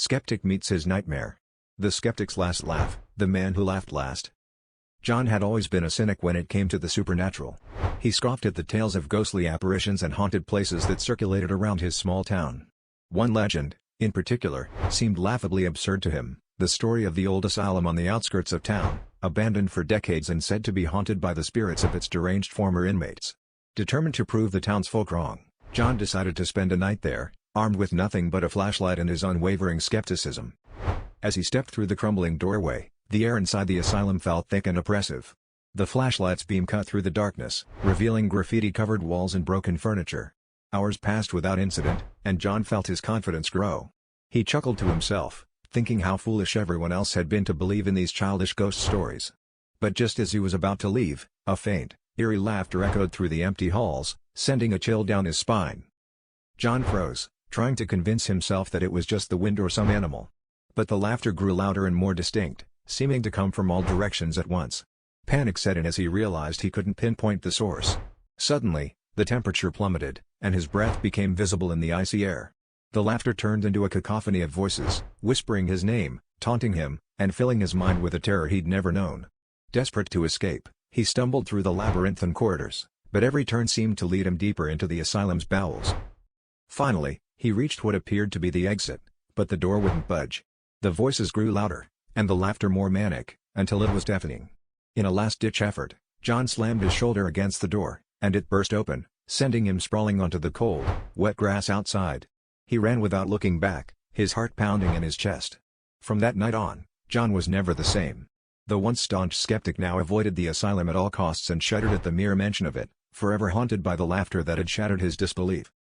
Skeptic meets his nightmare. The skeptic's last laugh, the man who laughed last. John had always been a cynic when it came to the supernatural. He scoffed at the tales of ghostly apparitions and haunted places that circulated around his small town. One legend, in particular, seemed laughably absurd to him, the story of the old asylum on the outskirts of town, abandoned for decades and said to be haunted by the spirits of its deranged former inmates. Determined to prove the townsfolk wrong, John decided to spend a night there, armed with nothing but a flashlight and his unwavering skepticism. As he stepped through the crumbling doorway, the air inside the asylum felt thick and oppressive. The flashlight's beam cut through the darkness, revealing graffiti-covered walls and broken furniture. Hours passed without incident, and John felt his confidence grow. He chuckled to himself, thinking how foolish everyone else had been to believe in these childish ghost stories. But just as he was about to leave, a faint, eerie laughter echoed through the empty halls, sending a chill down his spine. John froze, trying to convince himself that it was just the wind or some animal. But the laughter grew louder and more distinct, seeming to come from all directions at once. Panic set in as he realized he couldn't pinpoint the source. Suddenly, the temperature plummeted, and his breath became visible in the icy air. The laughter turned into a cacophony of voices, whispering his name, taunting him, and filling his mind with a terror he'd never known. Desperate to escape, he stumbled through the labyrinthine corridors, but every turn seemed to lead him deeper into the asylum's bowels. Finally, he reached what appeared to be the exit, but the door wouldn't budge. The voices grew louder, and the laughter more manic, until it was deafening. In a last-ditch effort, John slammed his shoulder against the door, and it burst open, sending him sprawling onto the cold, wet grass outside. He ran without looking back, his heart pounding in his chest. From that night on, John was never the same. The once staunch skeptic now avoided the asylum at all costs and shuddered at the mere mention of it, forever haunted by the laughter that had shattered his disbelief.